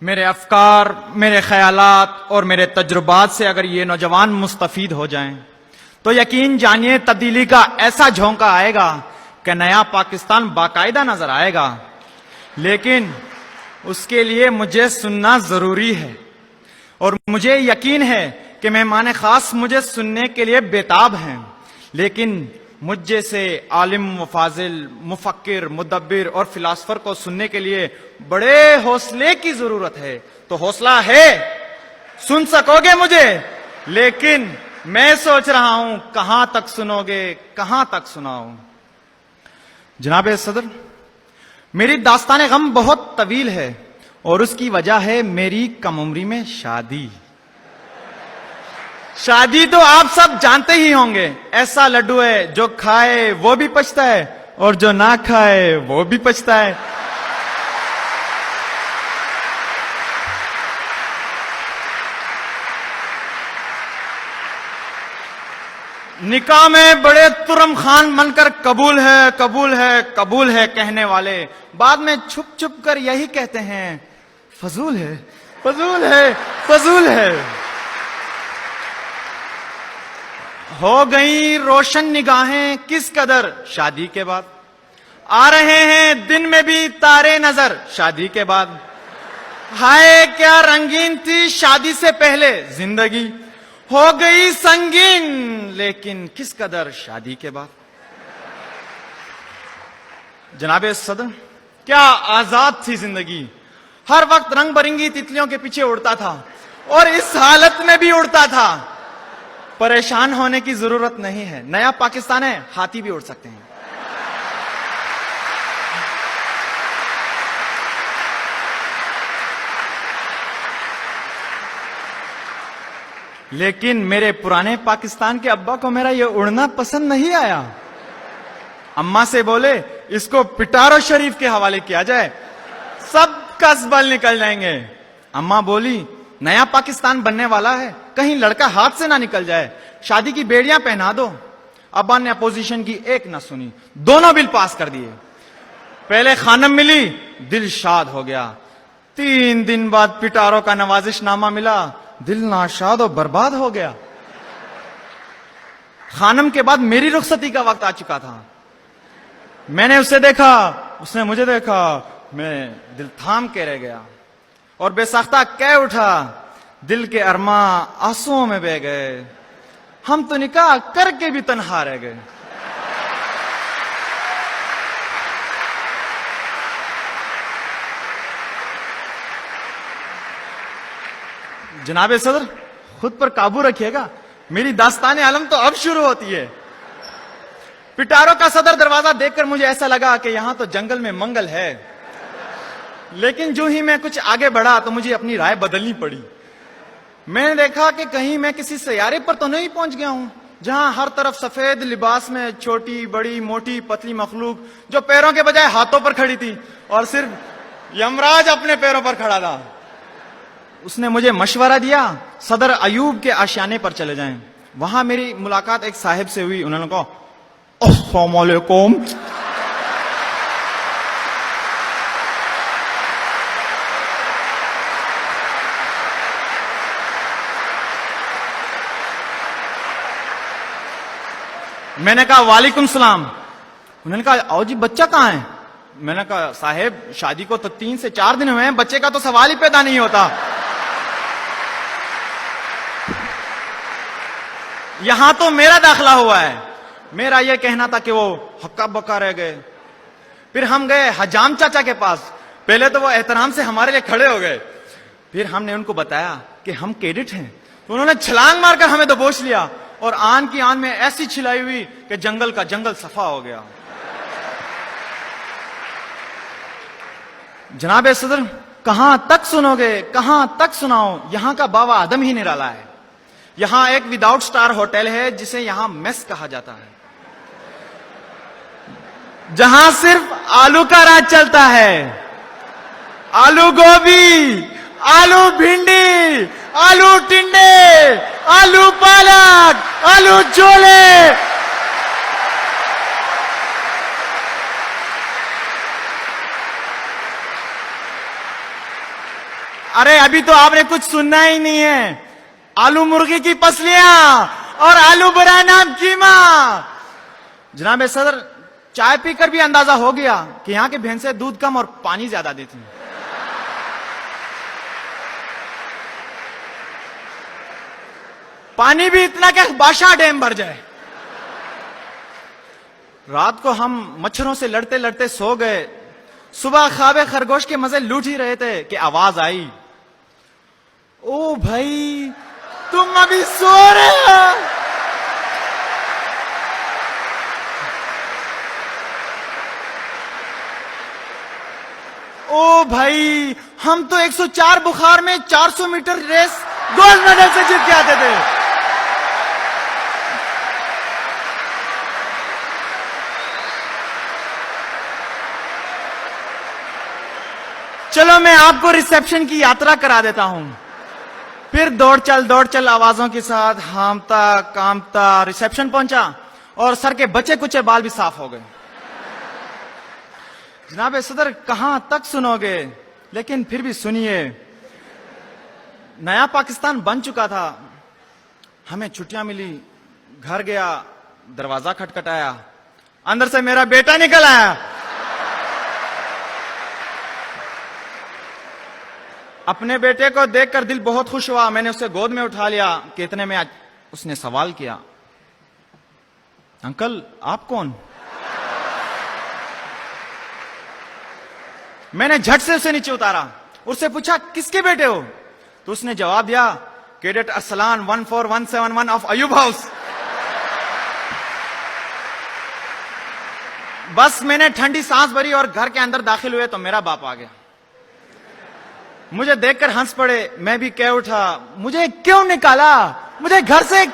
मेरे अफकार, मेरे ख्यालात और मेरे तजुर्बात से अगर ये नौजवान मुस्तफीद हो जाएं, तो यकीन जानिए तब्दीली का ऐसा झोंका आएगा कि नया पाकिस्तान बाकायदा नजर आएगा। लेकिन उसके लिए मुझे सुनना जरूरी है और मुझे यकीन है कि मेहमान खास मुझे सुनने के लिए बेताब हैं। लेकिन मुझ जैसे आलिम, मुफाजिल, मुफक्किर, मुदब्बिर और फिलासफर को सुनने के लिए बड़े हौसले की जरूरत है। तो हौसला है, सुन सकोगे मुझे, लेकिन मैं सोच रहा हूं कहां तक सुनोगे, कहां तक सुनाऊं। जनाब सदर, मेरी दास्तान गम बहुत तवील है और उसकी वजह है मेरी कम उम्री में शादी। शादी तो आप सब जानते ही होंगे, ऐसा लड्डू है जो खाए वो भी पछता है और जो ना खाए वो भी पछता है। निकाह में बड़े तुरम खान बनकर कबूल है, कबूल है, कबूल है कहने वाले बाद में छुप छुप कर यही कहते हैं, फजूल है, फजूल है, फजूल है। हो गई रोशन निगाहें किस कदर शादी के बाद, आ रहे हैं दिन में भी तारे नजर शादी के बाद। हाय क्या रंगीन थी शादी से पहले जिंदगी, हो गई संगीन लेकिन किस कदर शादी के बाद। जनाबे सदर, क्या आजाद थी जिंदगी, हर वक्त रंग बिरंगी तितलियों के पीछे उड़ता था और इस हालत में भी उड़ता था। परेशान होने की जरूरत नहीं है, नया पाकिस्तान है, हाथी भी उड़ सकते हैं। लेकिन मेरे पुराने पाकिस्तान के अब्बा को मेरा ये उड़ना पसंद नहीं आया। अम्मा से बोले इसको पिटारो शरीफ के हवाले किया जाए, सब कसबल निकल जाएंगे। अम्मा बोली नया पाकिस्तान बनने वाला है, कहीं लड़का हाथ से ना निकल जाए, शादी की बेड़ियां पहना दो। अब्बा ने अपोजिशन की एक ना सुनी, दोनों बिल पास कर दिए। पहले खानम मिली, दिल शाद हो गया। 3 दिन बाद पिटारो का नवाजिशनामा मिला, दिल नाशाद और बर्बाद हो गया। खानम के बाद मेरी रुखसती का वक्त आ चुका था। मैंने उसे देखा, उसने मुझे देखा, मैं दिल थाम के रह गया और बेसाख्ता कह उठा, दिल के अरमा आंसुओं में बह गए, हम तो निकाह करके भी तन्हा रह गए। जनाबे सदर, खुद पर काबू रखिएगा, मेरी दास्ताने आलम तो अब शुरू होती है। पिटारो का सदर दरवाजा देखकर मुझे ऐसा लगा कि यहां तो जंगल में मंगल है। लेकिन जो ही मैं कुछ आगे बढ़ा तो मुझे अपनी राय बदलनी पड़ी। मैंने देखा कि कहीं मैं किसी सैयारे पर तो नहीं पहुंच गया हूं, जहां हर तरफ सफेद लिबास में छोटी बड़ी मोटी पतली मखलूक जो पैरों के बजाय हाथों पर खड़ी थी और सिर्फ यमराज अपने पैरों पर खड़ा था। उसने मुझे मशवरा दिया सदर अयूब के आशियाने पर चले जाएं। वहां मेरी मुलाकात एक साहिब से हुई। उन्होंने कहा अस्सलाम वालेकुम। मैंने कहा वालेकुम सलाम। उन्होंने कहा आओ जी, बच्चा कहां है? मैंने कहा साहेब शादी को तो 3 से 4 दिन हुए हैं, बच्चे का तो सवाल ही पैदा नहीं होता। यहां तो मेरा दाखिला हुआ है। मेरा यह कहना था कि वो हक्का बक्का रह गए। फिर हम गए हजाम चाचा के पास। पहले तो वो एहतराम से हमारे लिए खड़े हो गए। फिर हमने उनको बताया कि हम कैडेट हैं, तो उन्होंने छलांग मारकर हमें दबोच लिया और आन की आन में ऐसी छिलाई हुई कि जंगल का जंगल सफा हो गया। जनाबे सदर, कहां तक सुनोगे, कहां तक सुनाओ, यहां का बाबा आदम ही निराला है। यहां एक विदाउट स्टार होटल है जिसे यहां मेस कहा जाता है, जहां सिर्फ आलू का राज चलता है। आलू गोभी, आलू भिंडी, आलू टिंडे, आलू पालक, आलू छोले। अरे अभी तो आपने कुछ सुनना ही नहीं है। आलू मुर्गी की पसलियां और आलू बुरा नाम कीमा। जनाब सदर, चाय पीकर भी अंदाजा हो गया कि यहां की भैंसें दूध कम और पानी ज्यादा देती हैं। पानी भी इतना कि बादशाह डैम भर जाए। रात को हम मच्छरों से लड़ते लड़ते सो गए। सुबह ख्वाबे खरगोश के मजे लूट ही रहे थे कि आवाज आई, ओ भाई तुम अभी सो रहे हो? ओ भाई, हम तो 104 बुखार में 400 मीटर रेस गोल्ड मेडल से जीत के आते थे। चलो मैं आपको रिसेप्शन की यात्रा करा देता हूं। फिर दौड़ चल आवाजों के साथ हामता कामता रिसेप्शन पहुंचा और सर के बचे कुचे बाल भी साफ हो गए। जनाब सदर, कहां तक सुनोगे, लेकिन फिर भी सुनिए। नया पाकिस्तान बन चुका था, हमें छुट्टियां मिली, घर गया, दरवाजा खटखटाया, अंदर से मेरा बेटा निकल आया। अपने बेटे को देखकर दिल बहुत खुश हुआ। मैंने उसे गोद में उठा लिया कि इतने में आज उसने सवाल किया, अंकल आप कौन? मैंने झट से उसे नीचे उतारा, उससे पूछा किसके बेटे हो? तो उसने जवाब दिया, cadet Arsalan 14171 of Ayub house. बस मैंने ठंडी सांस भरी और घर के अंदर दाखिल हुए तो मेरा बाप आ गया। मुझे देखकर हंस पड़े। मैं भी कह उठा, मुझे क्यों निकाला? मुझे घर से